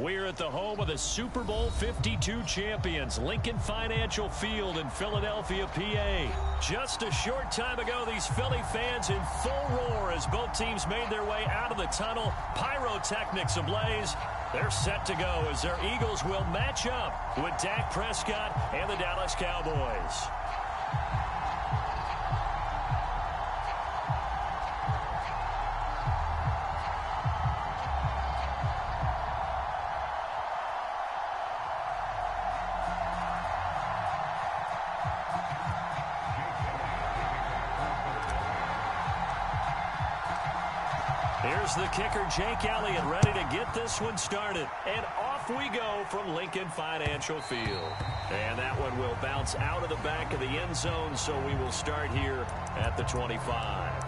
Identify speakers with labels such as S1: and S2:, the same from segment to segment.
S1: We're at the home of the Super Bowl 52 champions, Lincoln Financial Field in Philadelphia, PA. Just a short time ago, these Philly fans in full roar as both teams made their way out of the tunnel. Pyrotechnics ablaze. They're set to go as their Eagles will match up with Dak Prescott and the Dallas Cowboys. Here's the kicker, Jake Elliott, ready to get this one started. And off we go from Lincoln Financial Field. And that one will bounce out of the back of the end zone, so we will start here at the 25.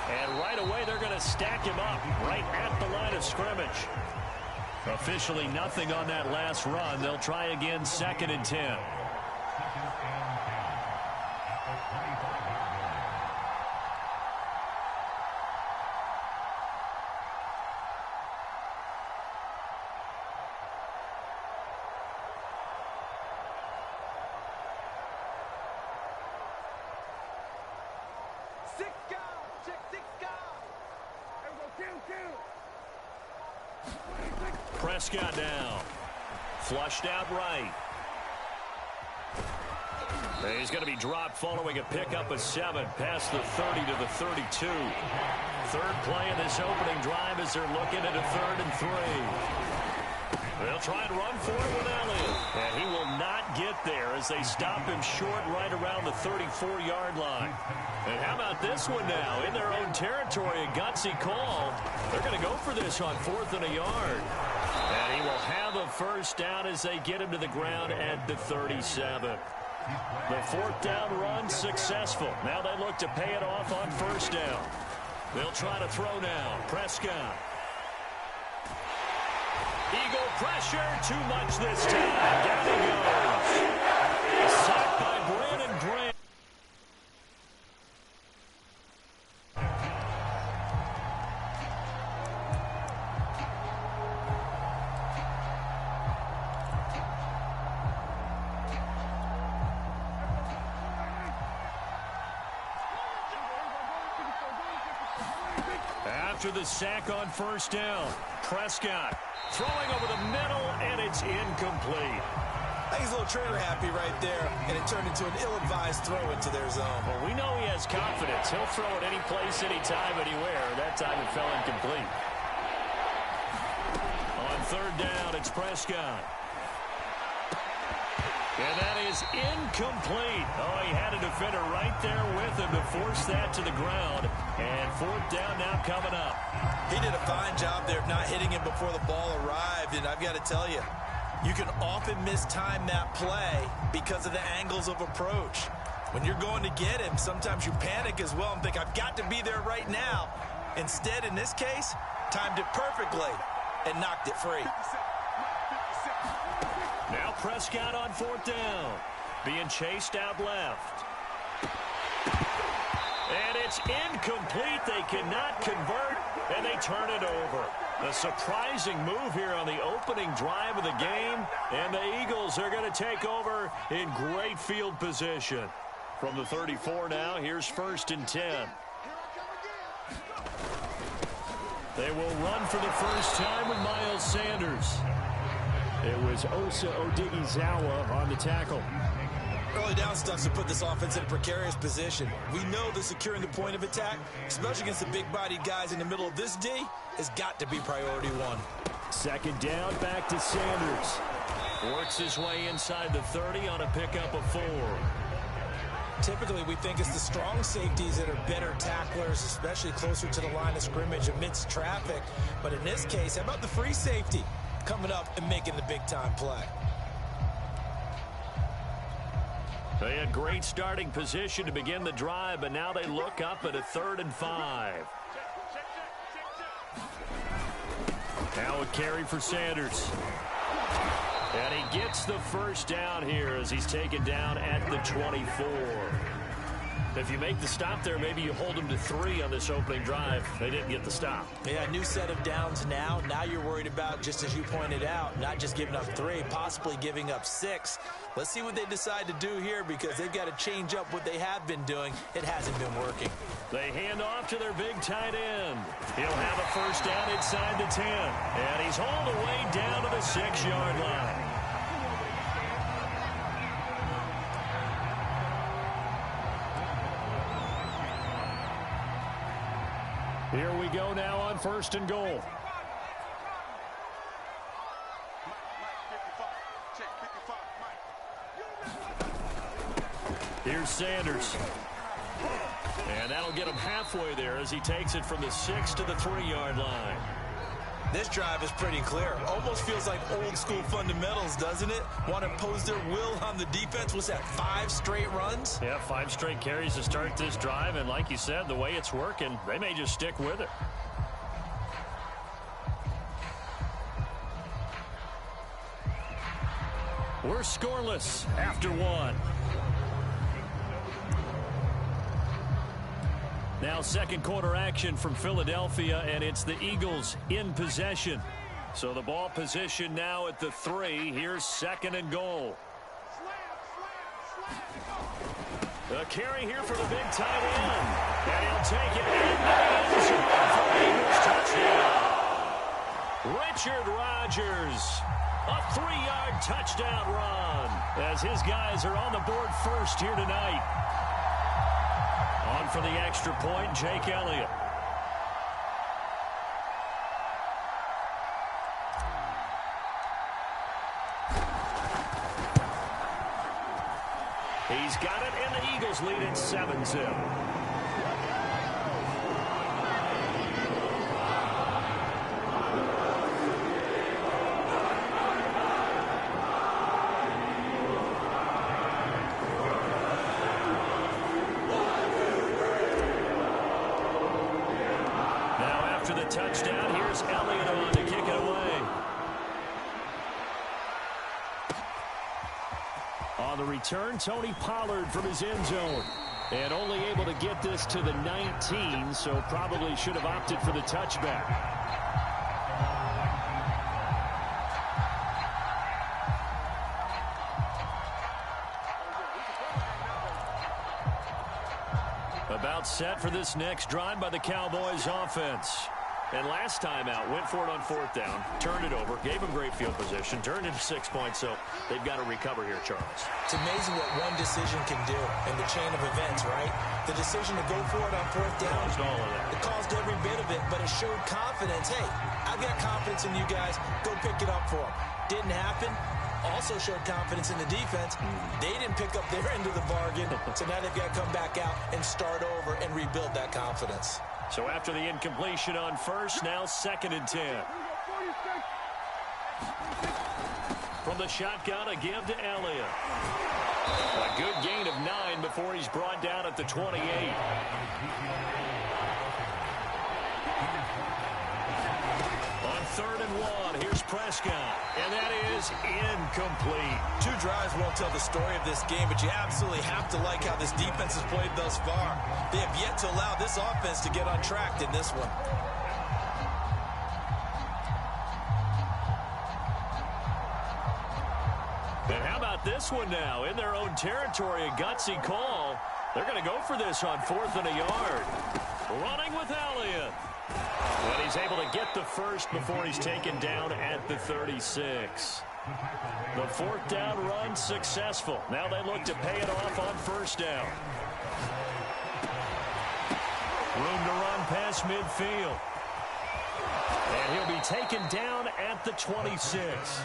S1: And right away, they're going to stack him up right at the line of scrimmage. Officially nothing on that last run. They'll try again, 2nd and 10. Prescott down. Flushed out right. He's going to be dropped following a pickup of 7 past the 30 to the 32. Third play of this opening drive as they're looking at a 3rd and 3. They'll try and run for it with Elliott. And he will not get there as they stop him short right around the 34-yard line. And how about this one now? In their own territory, a gutsy call. They're going to go for this on 4th and a yard. And he will have a first down as they get him to the ground at the 37. The 4th down run successful. Now they look to pay it off on 1st down. They'll try to throw now. Prescott. Eagle pressure. Too much this time. Down he goes. Sacked by Brandon Graham. After the sack on 1st down, Prescott throwing over the middle, and it's incomplete.
S2: I think he's a little trigger happy right there, and it turned into an ill-advised throw into their zone.
S1: Well, we know he has confidence. He'll throw it any place, anytime, anywhere. That time it fell incomplete. On 3rd down, it's Prescott. And that is incomplete. Oh, he had a defender right there with him to force that to the ground. And 4th down now coming up.
S2: He did a fine job there of not hitting him before the ball arrived. And I've got to tell you, you can often mistime that play because of the angles of approach. When you're going to get him, sometimes you panic as well and think, I've got to be there right now. Instead, in this case, timed it perfectly and knocked it free.
S1: Now Prescott on 4th down. Being chased out left. And it's incomplete. They cannot convert, and they turn it over. A surprising move here on the opening drive of the game, and the Eagles are going to take over in great field position. From the 34 now, here's 1st and 10. They will run for the first time with Miles Sanders. It was Osa Odighizuwa on the tackle.
S2: Early down stuff to put this offense in a precarious position. We know that securing the point of attack, especially against the big-bodied guys in the middle of this D, has got to be priority 1.
S1: Second down, back to Sanders. Works his way inside the 30 on a pickup of 4.
S2: Typically, we think it's the strong safeties that are better tacklers, especially closer to the line of scrimmage amidst traffic. But in this case, how about the free safety coming up and making the big-time play?
S1: They had great starting position to begin the drive, but now they look up at a 3rd and 5. Now a carry for Sanders. And he gets the first down here as he's taken down at the 24. If you make the stop there, maybe you hold them to 3 on this opening drive. They didn't get the stop.
S2: Yeah, new set of downs now. Now you're worried about, just as you pointed out, not just giving up 3, possibly giving up 6. Let's see what they decide to do here because they've got to change up what they have been doing. It hasn't been working.
S1: They hand off to their big tight end. He'll have a first down inside the 10. And he's hauled away down to the 6-yard line. Here we go now on 1st and goal. Here's Sanders. And that'll get him halfway there as he takes it from the 6 to the 3-yard line.
S2: This drive is pretty clear. Almost feels like old school fundamentals, doesn't it? Want to impose their will on the defense. Was that 5 straight runs?
S1: Yeah, 5 straight carries to start this drive. And like you said, the way it's working, they may just stick with it. We're scoreless after 1. Now second quarter action from Philadelphia, and it's the Eagles in possession. So the ball position now at the 3. Here's 2nd and goal. The carry here for the big tight end. And he'll take it in the end zone for the Eagles touchdown. Richard Rodgers, a 3-yard touchdown run as his guys are on the board first here tonight. On for the extra point, Jake Elliott. He's got it, and the Eagles lead it 7-2. Touchdown. Here's Elliott on to kick it away. On the return, Tony Pollard from his end zone. And only able to get this to the 19, so probably should have opted for the touchback. About set for this next drive by the Cowboys offense. And last time out, went for it on 4th down, turned it over, gave them great field position, turned into 6 points, so they've got to recover here, Charles.
S2: It's amazing what one decision can do in the chain of events, right? The decision to go for it on 4th down,
S1: caused all of that.
S2: It caused every bit of it, but it showed confidence. Hey, I've got confidence in you guys. Go pick it up for them. Didn't happen. Also showed confidence in the defense. They didn't pick up their end of the bargain, so now they've got to come back out and start over and rebuild that confidence.
S1: So after the incompletion on 1st, now 2nd and 10. From the shotgun, a give to Elliott. A good gain of 9 before he's brought down at the 28. On 3rd and 1, here's Prescott. And that is incomplete.
S2: 2 drives won't tell the story of this game, but you absolutely have to like how this defense has played thus far. They have yet to allow this offense to get on track in this one.
S1: And how about this one now? In their own territory, a gutsy call. They're going to go for this on 4th and a yard. Running with Elliott. And he's able to get the first before he's taken down at the 36. The 4th down run successful. Now they look to pay it off on 1st down. Room to run past midfield. And he'll be taken down at the 26.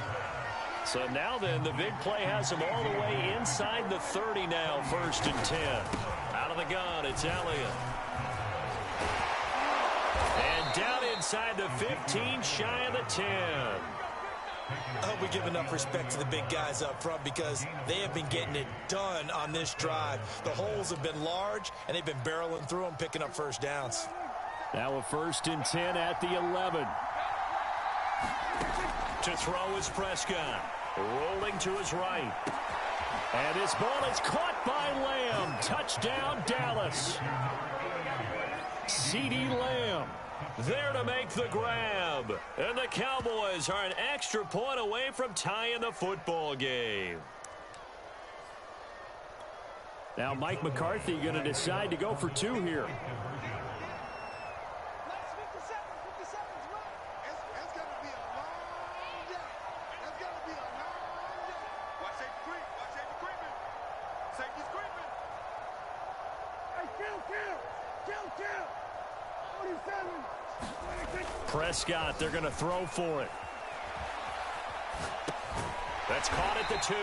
S1: So now then, the big play has him all the way inside the 30 now, 1st and 10. Out of the gun, it's Elliott. And down inside the 15, shy of the 10.
S2: I hope we give enough respect to the big guys up front because they have been getting it done on this drive. The holes have been large, and they've been barreling through them, picking up first downs.
S1: Now a 1st and 10 at the 11. To throw is Prescott. Rolling to his right. And this ball is caught by Lamb. Touchdown, Dallas. CeeDee Lamb there to make the grab. And the Cowboys are an extra point away from tying the football game. Now Mike McCarthy going to decide to go for 2 here. Prescott, they're going to throw for it. That's caught at the 2.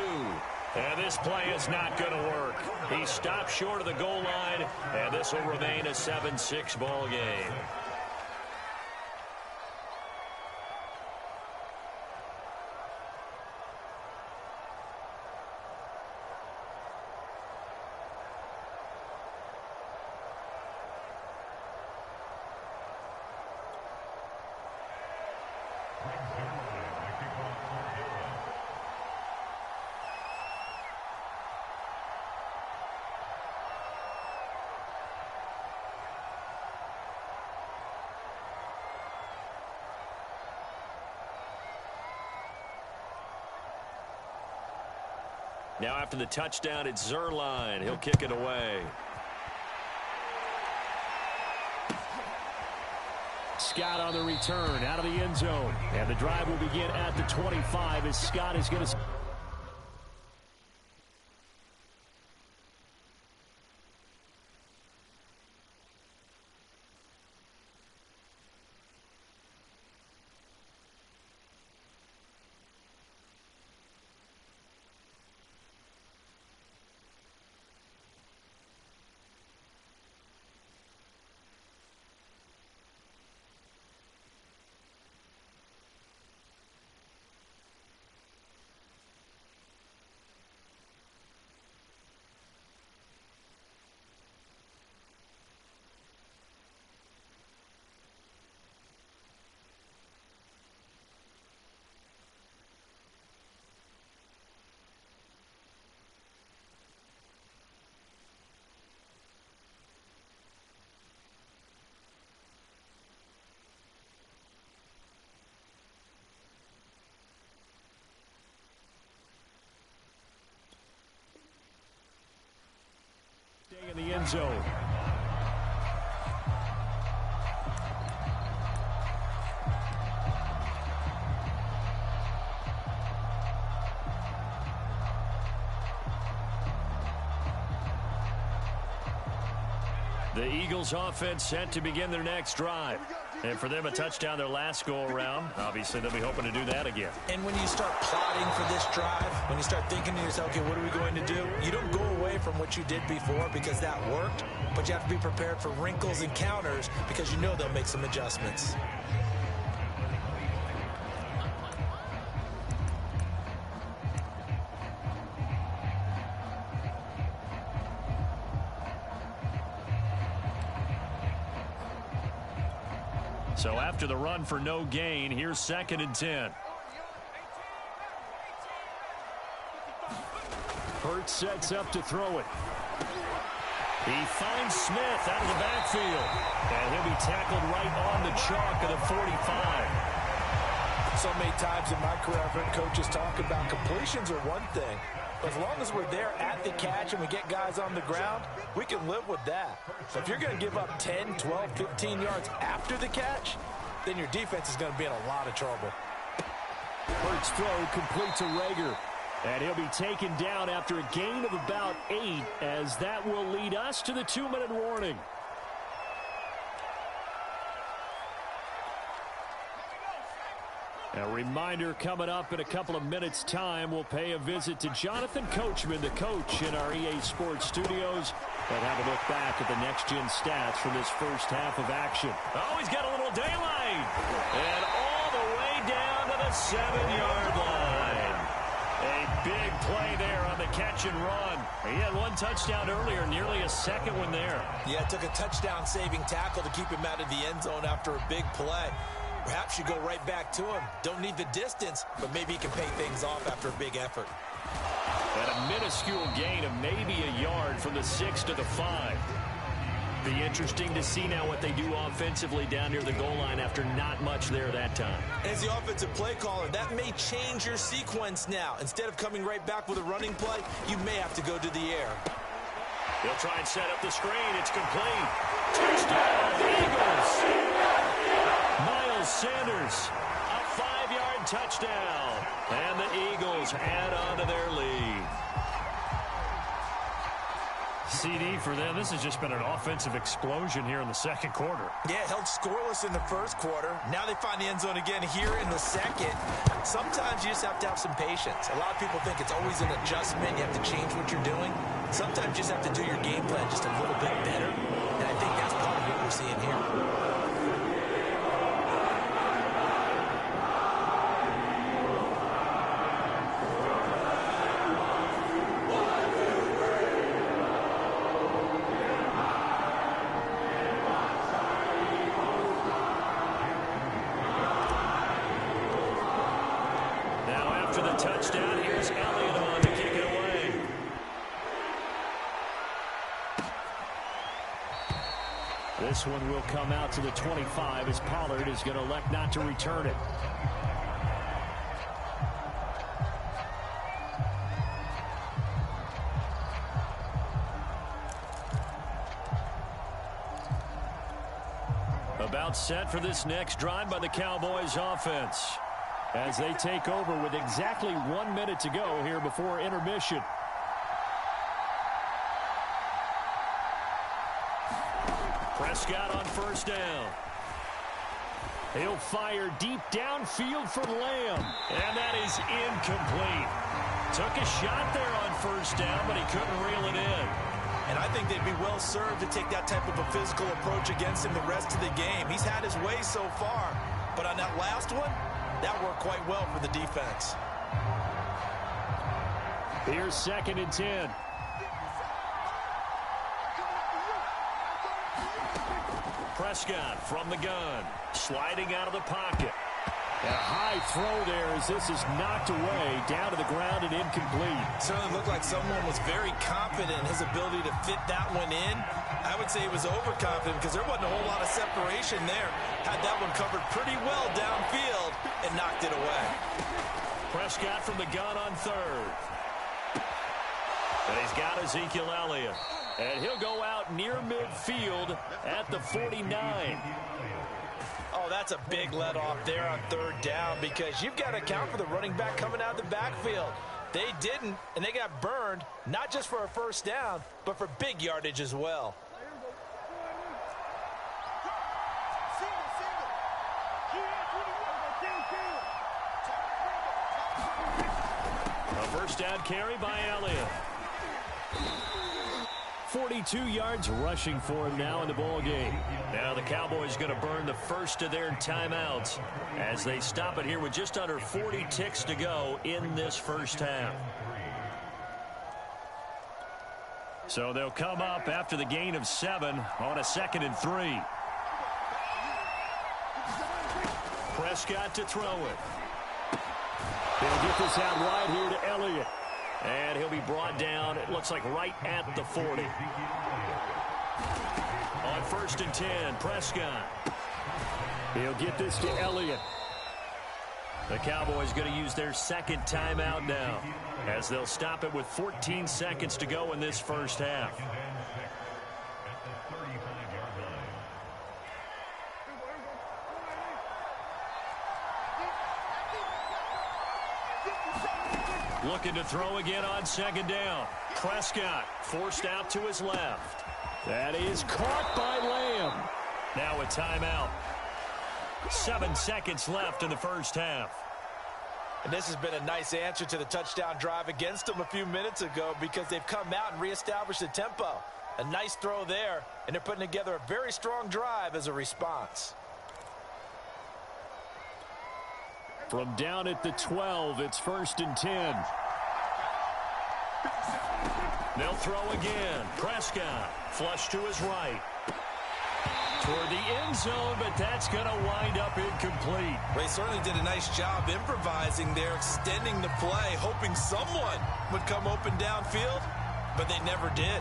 S1: And this play is not going to work. He stopped short of the goal line, and this will remain a 7-6 ball game. Now after the touchdown, it's Zuerlein. He'll kick it away. Scott on the return out of the end zone. And the drive will begin at the 25 as Scott is going to... in the end zone. The Eagles offense set to begin their next drive. And for them, a touchdown their last go-around. Obviously, they'll be hoping to do that again.
S2: And when you start plotting for this drive, when you start thinking to yourself, okay, what are we going to do? You don't go away from what you did before because that worked, but you have to be prepared for wrinkles and counters because you know they'll make some adjustments.
S1: So after the run for no gain, here's 2nd and 10. Hurts sets up to throw it. He finds Smith out of the backfield. And he'll be tackled right on the chalk of the 45.
S2: So many times in my career, I've heard coaches talk about completions are one thing. But as long as we're there at the catch and we get guys on the ground, we can live with that. So if you're going to give up 10, 12, 15 yards after the catch, then your defense is going to be in a lot of trouble.
S1: Hurts throw complete to Rager. And he'll be taken down after a gain of about 8, as that will lead us to the 2-minute warning. A reminder coming up in a couple of minutes' time. We'll pay a visit to Jonathan Coachman, the coach in our EA Sports studios, and have a look back at the next-gen stats from this first half of action. Oh, he's got a little daylight. And all the way down to the 7-yard line. A big play there on the catch and run. He had one touchdown earlier, nearly a second one there.
S2: Yeah, it took a touchdown-saving tackle to keep him out of the end zone after a big play. Perhaps you go right back to him. Don't need the distance, but maybe he can pay things off after a big effort.
S1: And a minuscule gain of maybe a yard from the 6 to the 5. Be interesting to see now what they do offensively down near the goal line after not much there that time.
S2: As the offensive play caller, that may change your sequence now. Instead of coming right back with a running play, you may have to go to the air.
S1: He'll try and set up the screen. It's complete. Touchdown, Eagles! Miles Sanders, a 5-yard touchdown. And the Eagles add on to their lead. CD for them, this has just been an offensive explosion here in the second quarter.
S2: Yeah, held scoreless in the first quarter. Now they find the end zone again here in the second. Sometimes you just have to have some patience. A lot of people think it's always an adjustment. You have to change what you're doing. Sometimes you just have to do your game plan just a little bit better. And I think that's part of what we're seeing here.
S1: Touchdown. Here's Elliott on to kick it away. This one will come out to the 25 as Pollard is going to elect not to return it. About set for this next drive by the Cowboys offense, as they take over with exactly 1 minute to go here before intermission. Prescott on first down. He'll fire deep downfield for Lamb, and that is incomplete. Took a shot there on first down, but he couldn't reel it in.
S2: And I think they'd be well served to take that type of a physical approach against him the rest of the game. He's had his way so far, but on that last one, that worked quite well for the defense.
S1: Here's 2nd and 10. Prescott from the gun, sliding out of the pocket. A high throw there as this is knocked away, down to the ground and incomplete.
S2: Certainly looked like someone was very confident in his ability to fit that one in. I would say he was overconfident because there wasn't a whole lot of separation there. Had that one covered pretty well downfield and knocked it away.
S1: Prescott from the gun on third. And he's got Ezekiel Elliott. And he'll go out near midfield at the 49.
S2: Oh, that's a big let off there on third down because you've got to account for the running back coming out of the backfield. They didn't, and they got burned, not just for a first down, but for big yardage as well.
S1: A first down carry by Elliott. 42 yards rushing for him now in the ball game. Now the Cowboys going to burn the first of their timeouts as they stop it here with just under 40 ticks to go in this first half. So they'll come up after the gain of 7 on a 2nd and 3. Prescott to throw it. They'll get this out wide here to Elliott. And he'll be brought down, it looks like right at the 40. On 1st and 10, Prescott. He'll get this to Elliott. The Cowboys going to use their 2nd timeout now, as they'll stop it with 14 seconds to go in this first half. Looking to throw again on 2nd down. Prescott forced out to his left. That is caught by Lamb. Now a timeout. 7 seconds left in the first half.
S2: And this has been a nice answer to the touchdown drive against them a few minutes ago because they've come out and reestablished the tempo. A nice throw there, and they're putting together a very strong drive as a response.
S1: From down at the 12, it's 1st and 10. They'll throw again. Prescott, flush to his right. Toward the end zone, but that's going to wind up incomplete.
S2: Well, he certainly did a nice job improvising there, extending the play, hoping someone would come open downfield, but they never did.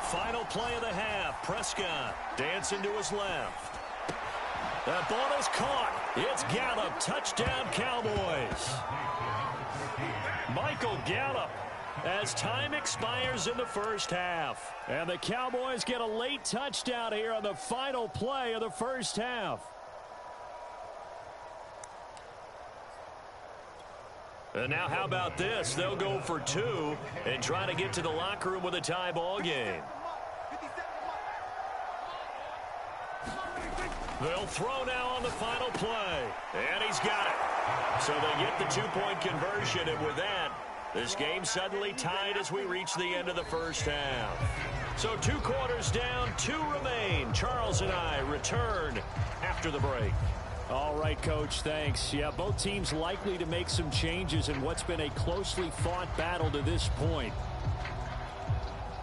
S1: Final play of the half. Prescott dancing to his left. That ball is caught. It's Gallup. Touchdown, Cowboys. Michael Gallup as time expires in the first half. And the Cowboys get a late touchdown here on the final play of the first half. And now how about this? They'll go for 2 and try to get to the locker room with a tie ball game. They'll throw now on the final play. And he's got it. So they get the 2-point conversion, and with that, this game suddenly tied as we reach the end of the first half. So 2 quarters down, 2 remain. Charles and I return after the break. All right, Coach, thanks. Yeah, both teams likely to make some changes in what's been a closely fought battle to this point.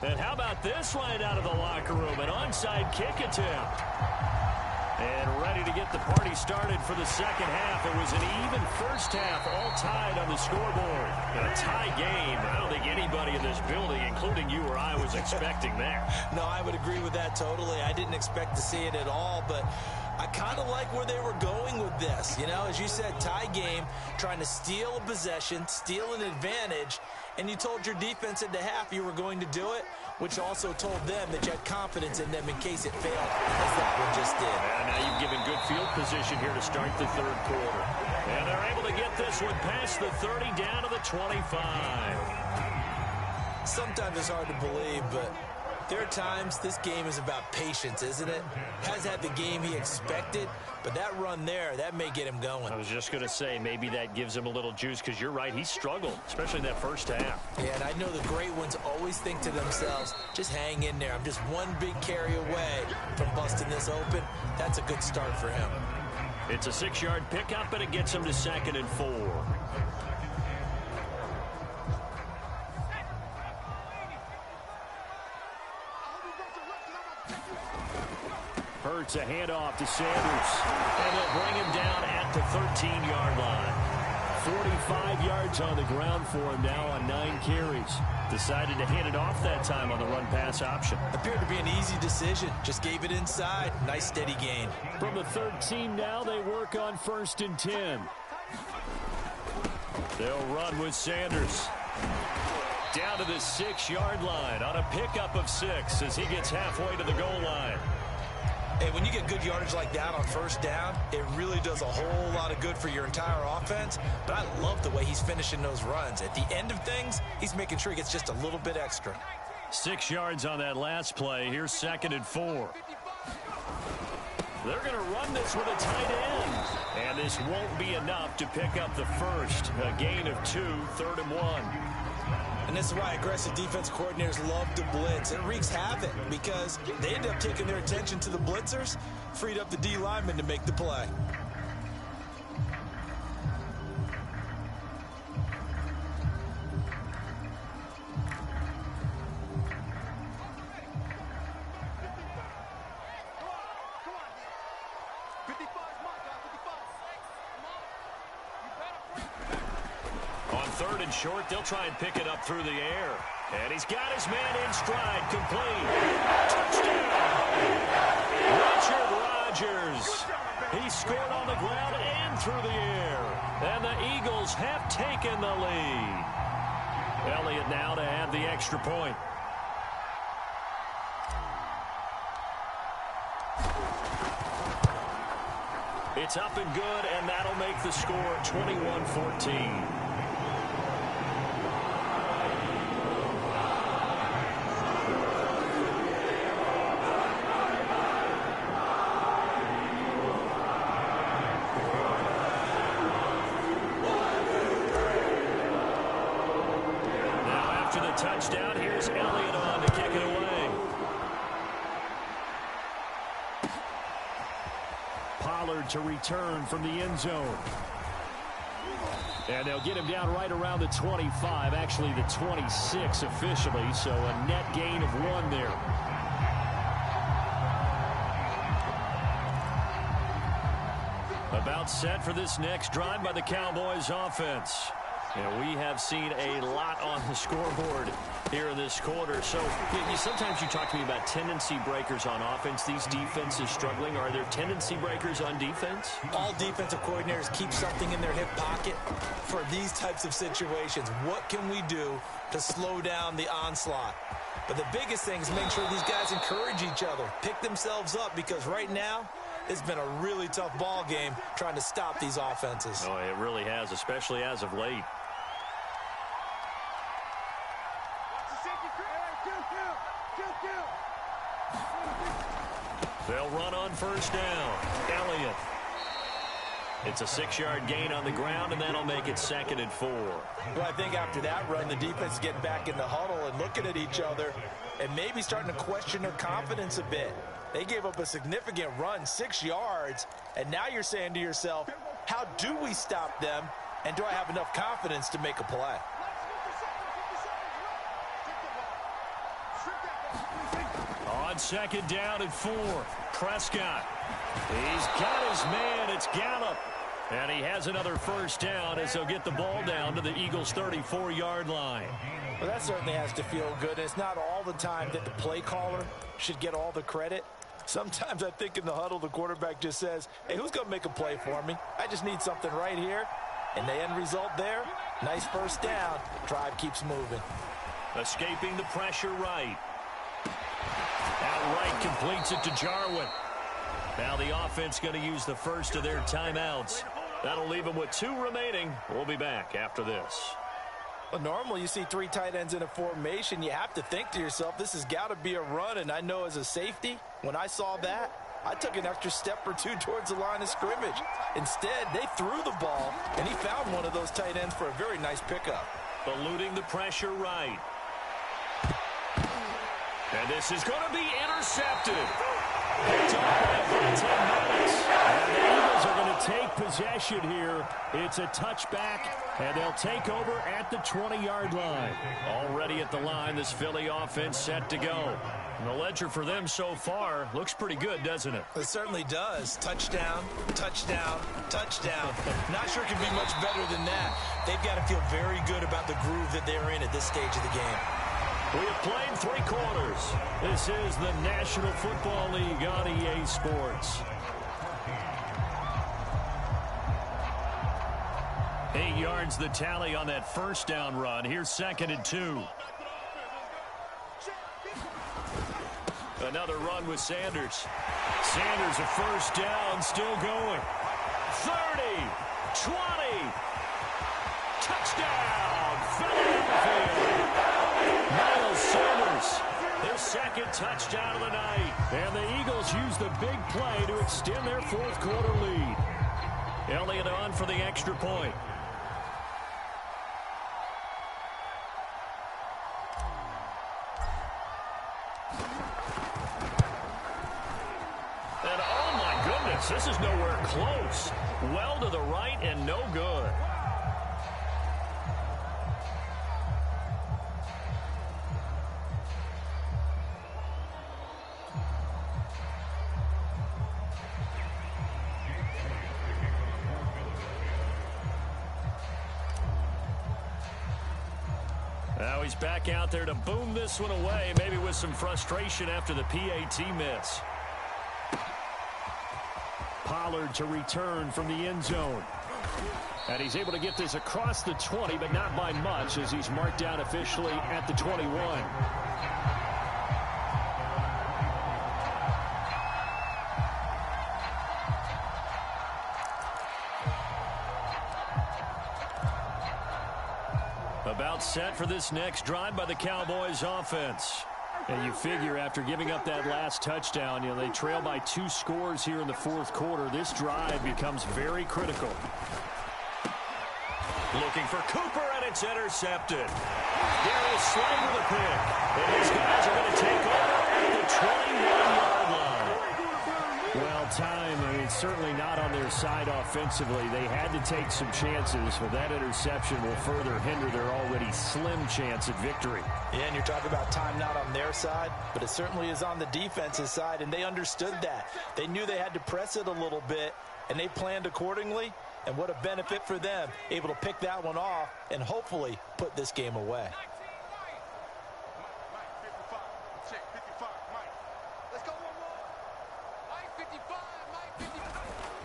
S1: And how about this right out of the locker room? An onside kick attempt. And ready to get the party started for the second half. It was an even first half, all tied on the scoreboard. A tie game. I don't think anybody in this building, including you or I, was expecting that.
S2: No, I would agree with that totally. I didn't expect to see it at all, but I kind of like where they were going with this. You know, as you said, tie game, trying to steal a possession, steal an advantage, and you told your defense at the half you were going to do it, which also told them that you had confidence in them in case it failed, as that one just did.
S1: And now you've given good field position here to start the third quarter. And they're able to get this one past the 30 down to the 25.
S2: Sometimes it's hard to believe, but there are times this game is about patience, isn't it? Has had the game he expected, but that run there, that may get him going.
S1: I was just going to say, maybe that gives him a little juice, because you're right, he struggled, especially in that first half.
S2: Yeah, and I know the great ones always think to themselves, just hang in there. I'm just one big carry away from busting this open. That's a good start for him.
S1: It's a 6-yard pickup, and it gets him to 2nd and 4. Hurts a handoff to Sanders. And they'll bring him down at the 13-yard line. 45 yards on the ground for him now on 9 carries. Decided to hand it off that time on the run-pass option.
S2: Appeared to be an easy decision. Just gave it inside. Nice steady gain.
S1: From the 13 now, they work on 1st and 10. They'll run with Sanders. Down to the 6-yard line on a pickup of 6 as he gets halfway to the goal line.
S2: Hey, when you get good yardage like that on first down, it really does a whole lot of good for your entire offense. But I love the way he's finishing those runs. At the end of things, he's making sure he gets just a little bit extra.
S1: 6 yards on that last play. Here's 2nd and 4. They're going to run this with a tight end. And this won't be enough to pick up the first. A gain of 2, 3rd and 1.
S2: And this is why aggressive defense coordinators love to blitz. It wreaks havoc because they end up taking their attention to the blitzers, freed up the D lineman to make the play.
S1: On 3rd and short, they'll try and pick it up through the air. And he's got his man in stride, complete. Touchdown! Richard Rodgers. He scored on the ground and through the air. And the Eagles have taken the lead. Elliott now to add the extra point. It's up and good, and that'll make the score 21-14. touchdown. Here's Elliott on to kick it away. Pollard to return from the end zone. And they'll get him down right around the 25, actually the 26 officially, so a net gain of 1 there. About set for this next drive by the Cowboys offense. And we have seen a lot on the scoreboard here in this quarter. So sometimes you talk to me about tendency breakers on offense. These defenses struggling. Are there tendency breakers on defense?
S2: All defensive coordinators keep something in their hip pocket for these types of situations. What can we do to slow down the onslaught? But the biggest thing is make sure these guys encourage each other, pick themselves up, because right now it's been a really tough ball game trying to stop these offenses.
S1: Oh, it really has, especially as of late. They'll run on first down. Elliott. It's a 6-yard gain on the ground, and that'll make it 2nd and 4.
S2: Well, I think after that run, the defense is getting back in the huddle and looking at each other and maybe starting to question their confidence a bit. They gave up a significant run, 6 yards, and now you're saying to yourself, how do we stop them, and do I have enough confidence to make a play?
S1: On 2nd down and 4, Prescott. He's got his man. It's Gallup. And he has another first down as they'll get the ball down to the Eagles' 34-yard line.
S2: Well, that certainly has to feel good. It's not all the time that the play caller should get all the credit. Sometimes I think in the huddle, the quarterback just says, hey, who's going to make a play for me? I just need something right here. And the end result there, nice first down. Drive keeps moving.
S1: Escaping the pressure right. Outright completes it to Jarwin. Now the offense going to use the first of their timeouts. That'll leave them with 2 remaining. We'll be back after this.
S2: Well, normally you see 3 tight ends in a formation. You have to think to yourself, this has got to be a run. And I know as a safety, when I saw that, I took an extra step or 2 towards the line of scrimmage. Instead, they threw the ball, and he found one of those tight ends for a very nice pickup.
S1: Eluding the pressure right. And this is going to be intercepted. Picked up by about 10 minutes. And the Eagles are going to take possession here. It's a touchback, and they'll take over at the 20-yard line. Already at the line, this Philly offense set to go. And the ledger for them so far looks pretty good, doesn't it?
S2: It certainly does. Touchdown, touchdown, touchdown. Not sure it can be much better than that. They've got to feel very good about the groove that they're in at this stage of the game.
S1: We have played 3 quarters. This is the National Football League on EA Sports. 8 yards the tally on that first down run. Here's 2nd and 2. Another run with Sanders. Sanders a first down, still going. 30, 20. Touchdown, Philadelphia. Miles Sanders, their 2nd touchdown of the night. And the Eagles use the big play to extend their 4th quarter lead. Elliott on for the extra point. And oh my goodness, this is nowhere close. Well to the right and no good. Now he's back out there to boom this one away, maybe with some frustration after the PAT miss. Pollard to return from the end zone. And he's able to get this across the 20, but not by much, as he's marked down officially at the 21. About set for this next drive by the Cowboys offense. And you figure after giving up that last touchdown, they trail by 2 scores here in the 4th quarter. This drive becomes very critical. Looking for Cooper, and it's intercepted. Darius Slay with a pick. And these guys are going to take over at the 21-yard line. Well, time, certainly not on their side offensively. They had to take some chances, but that interception will further hinder their already slim chance at victory.
S2: Yeah, and you're talking about time not on their side, but it certainly is on the defense's side, and they understood that. They knew they had to press it a little bit, and they planned accordingly. And what a benefit for them, able to pick that one off and hopefully put this game away.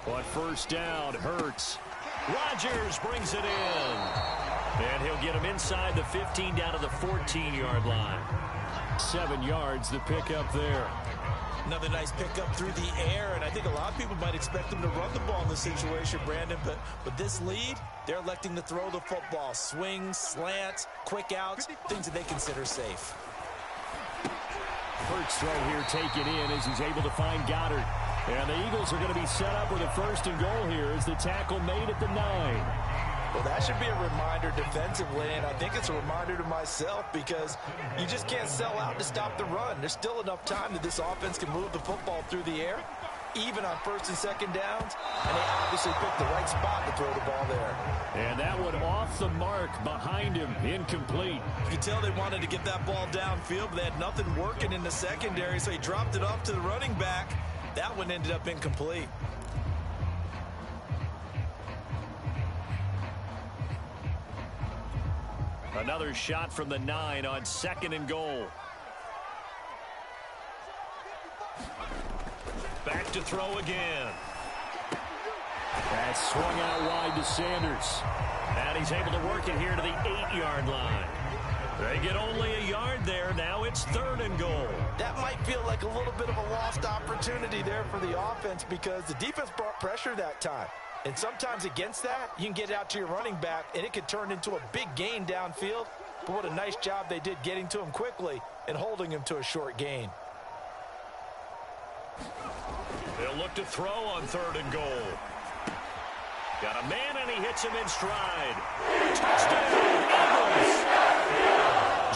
S1: On first down, Hurts. Rodgers brings it in. And he'll get him inside the 15 down to the 14-yard line. 7 yards, the pickup there.
S2: Another nice pickup through the air, and I think a lot of people might expect them to run the ball in this situation, Brandon, but with this lead, they're electing to throw the football. Swings, slants, quick outs, things that they consider safe.
S1: First throw here taken in as he's able to find Goddard. And the Eagles are going to be set up with a first and goal here as the tackle made at the 9.
S2: Well, that should be a reminder defensively, and I think it's a reminder to myself because you just can't sell out to stop the run. There's still enough time that this offense can move the football through the air, even on first and second downs, and they obviously picked the right spot to throw the ball there.
S1: And that one off the mark behind him, incomplete.
S2: You can tell they wanted to get that ball downfield, but they had nothing working in the secondary, so he dropped it off to the running back. That one ended up incomplete.
S1: Another shot from the 9 on second and goal. Back to throw again. That's swung out wide to Sanders. And he's able to work it here to the 8-yard line. They get only a yard there. Now it's third and goal.
S2: That might feel like a little bit of a lost opportunity there for the offense because the defense brought pressure that time. And sometimes against that, you can get out to your running back, and it could turn into a big gain downfield. But what a nice job they did getting to him quickly and holding him to a short gain.
S1: They'll look to throw on third and goal. Got a man, and he hits him in stride. Touchdown, Eagles!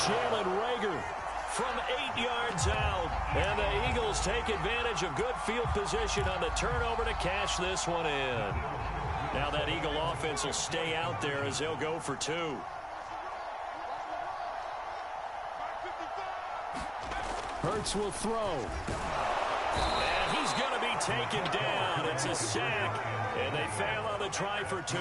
S1: Jalen Reagor from 8 yards out. And the Eagles take advantage of good field position on the turnover to cash this one in. Now that Eagle offense will stay out there as they'll go for 2. Hurts will throw. And he's going to be taken down. It's a sack, and they fail on the try for 2.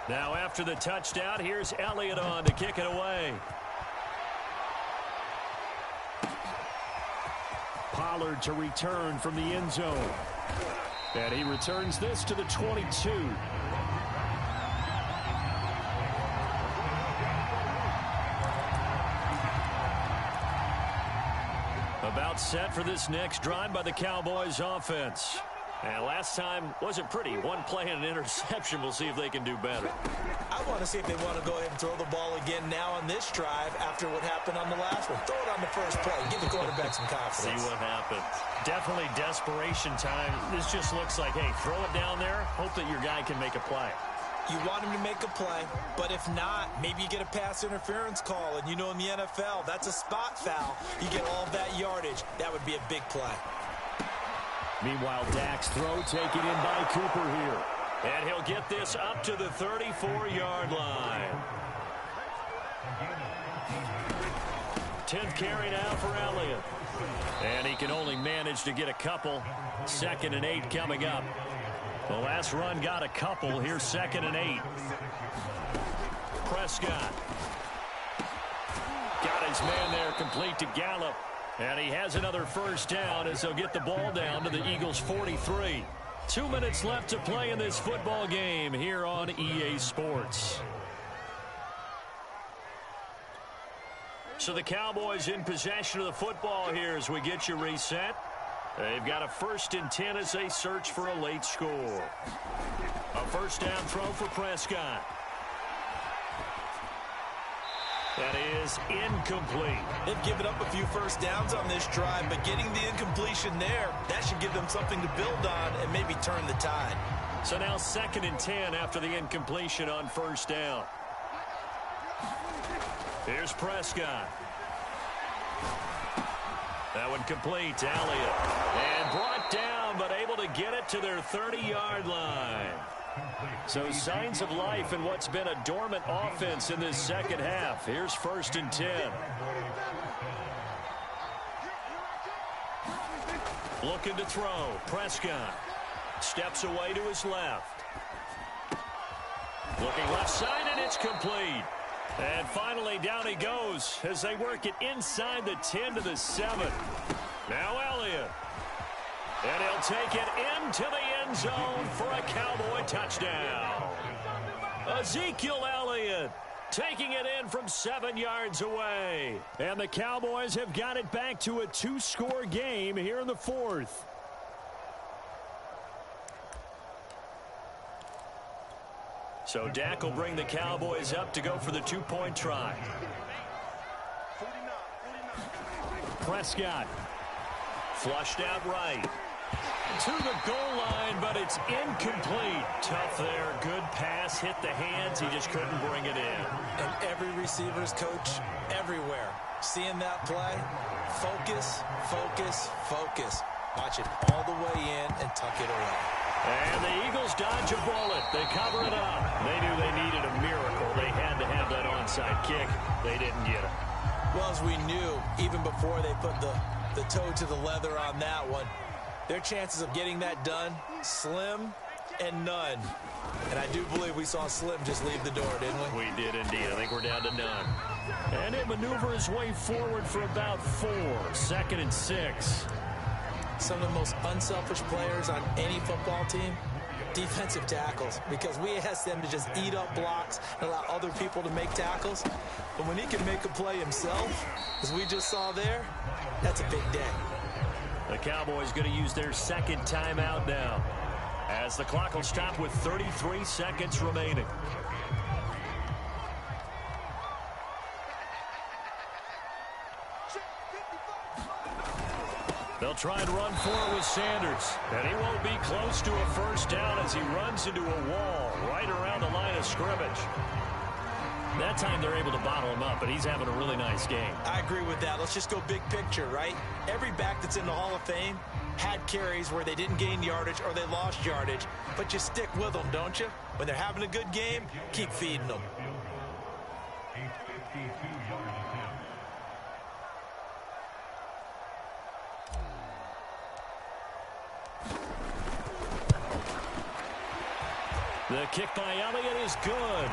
S1: Now after the touchdown, here's Elliott on to kick it away. Pollard to return from the end zone. And he returns this to the 22. About set for this next drive by the Cowboys offense. And last time wasn't pretty. One play and an interception. We'll see if they can do better.
S2: I want to see if they want to go ahead and throw the ball again now on this drive after what happened on the last one. Throw it on the first play. Give the quarterback some confidence.
S1: See what happens. Definitely desperation time. This just looks like, hey, throw it down there. Hope that your guy can make a play.
S2: You want him to make a play, but if not, maybe you get a pass interference call. And you know in the NFL, that's a spot foul. You get all of that yardage. That would be a big play.
S1: Meanwhile, Dak's throw taken in by Cooper here. And he'll get this up to the 34-yard line. 10th carry now for Elliott. And he can only manage to get a couple. 2nd and 8 coming up. The last run got a couple. Here's 2nd and 8. Prescott. Got his man there complete to Gallup. And he has another first down as they'll get the ball down to the Eagles' 43. 2 minutes left to play in this football game here on EA Sports. So the Cowboys in possession of the football here as we get you reset. They've got a 1st and 10 as they search for a late score. A first down throw for Prescott. That is incomplete.
S2: They've given up a few first downs on this drive, but getting the incompletion there, that should give them something to build on and maybe turn the tide.
S1: So now 2nd and 10 after the incompletion on first down. Here's Prescott. That one complete to Elliott. And brought down, but able to get it to their 30-yard line. So signs of life in what's been a dormant offense in this second half. Here's 1st and 10. Looking to throw. Prescott steps away to his left. Looking left side, and it's complete. And finally, down he goes as they work it inside the 10 to the 7. Now Elliott. And he'll take it into the end zone for a Cowboy touchdown. Ezekiel Elliott taking it in from 7 yards away. And the Cowboys have got it back to a 2-score game here in the 4th. So Dak will bring the Cowboys up to go for the 2-point try. Prescott flushed out right to the goal line, but it's incomplete. Tough there. Good pass. Hit the hands. He just couldn't bring it in.
S2: And every receiver's coach everywhere. Seeing that play, focus, focus, focus. Watch it all the way in and tuck it away.
S1: And the Eagles dodge a bullet. They cover it up. They knew they needed a miracle. They had to have that onside kick. They didn't get it.
S2: Well, as we knew, even before they put the toe to the leather on that one, their chances of getting that done, slim and none. And I do believe we saw Slim just leave the door, didn't we?
S1: We did indeed. I think we're down to none. And it maneuver his way forward for about 4. 2nd and 6.
S2: Some of the most unselfish players on any football team, defensive tackles, because we ask them to just eat up blocks and allow other people to make tackles. But when he can make a play himself, as we just saw there, that's a big day.
S1: The Cowboys going to use their 2nd timeout now, as the clock will stop with 33 seconds remaining. They'll try and run for it with Sanders. And he won't be close to a first down as he runs into a wall right around the line of scrimmage. That time they're able to bottle him up, but he's having a really nice game.
S2: I agree with that. Let's just go big picture, right? Every back that's in the Hall of Fame had carries where they didn't gain yardage or they lost yardage, but you stick with them, don't you? When they're having a good game, keep feeding them.
S1: The kick by Elliott is good.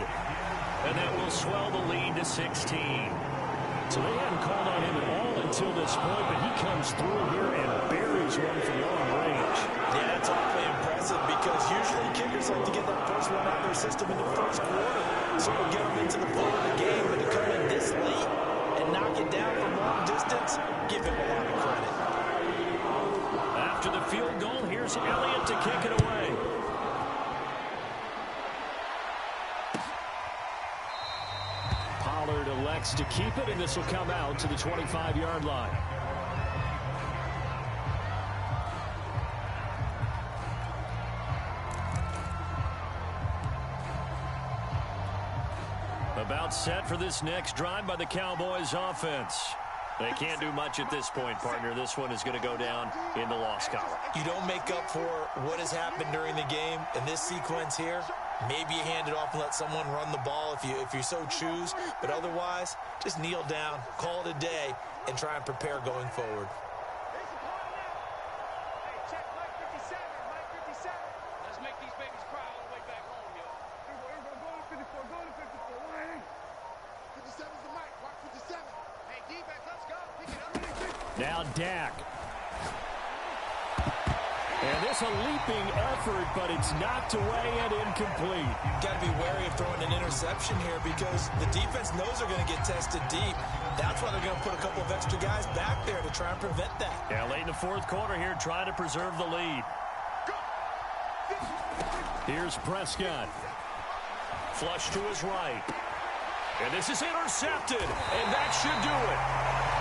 S1: And that will swell the lead to 16. So they hadn't called on him at all until this point, but he comes through here and buries one from long range.
S2: Yeah, that's awfully impressive because usually kickers like to get that first one out of their system in the first quarter. So we'll get them into the flow of the game, but to come in this late and knock it down from long distance, give him a lot of credit.
S1: After the field goal, here's Elliott to kick it away. Pollard elects to keep it, and this will come out to the 25-yard line. About set for this next drive by the Cowboys offense. They can't do much at this point, partner. This one is going to go down in the loss column.
S2: You don't make up for what has happened during the game in this sequence here. Maybe you hand it off and let someone run the ball if you so choose. But otherwise, just kneel down, call it a day, and try and prepare going forward.
S1: Now Dak. And this a leaping effort, but it's knocked away and incomplete.
S2: Got to be wary of throwing an interception here because the defense knows they're going to get tested deep. That's why they're going to put a couple of extra guys back there to try and prevent that.
S1: Yeah, late in the fourth quarter here, trying to preserve the lead. Here's Prescott. Flush to his right. And this is intercepted, and that should do it.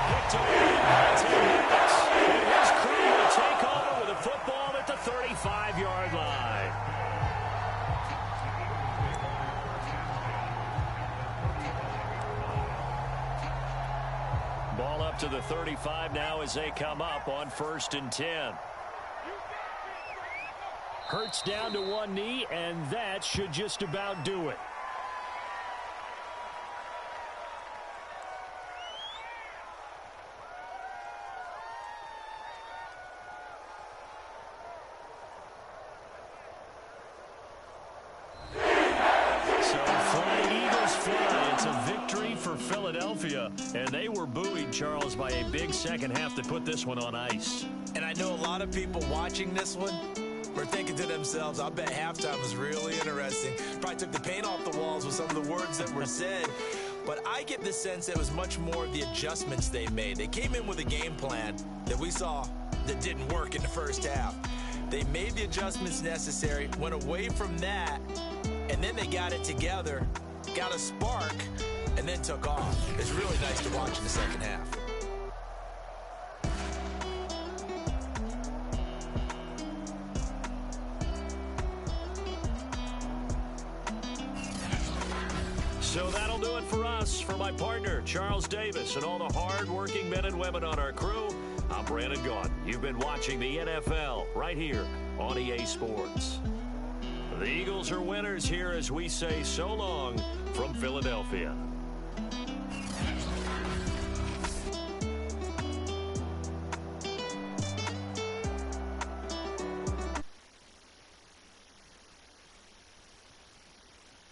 S1: Picked up by 10 minutes, and his crew will take over with a football at the 35-yard line. Ball up to the 35 now as they come up on 1st and 10. Hurts down to one knee, and that should just about do it. Philadelphia, and they were buoyed, Charles, by a big second half to put this one on ice.
S2: And I know a lot of people watching this one were thinking to themselves, I bet halftime was really interesting. Probably took the paint off the walls with some of the words that were said. But I get the sense it was much more of the adjustments they made. They came in with a game plan that we saw that didn't work in the first half. They made the adjustments necessary, went away from that, and then they got it together, got a spark, and then took off. It's really nice to watch in the second half.
S1: So that'll do it for us. For my partner, Charles Davis, and all the hard-working men and women on our crew, I'm Brandon Gaudin. You've been watching the NFL right here on EA Sports. The Eagles are winners here as we say so long from Philadelphia.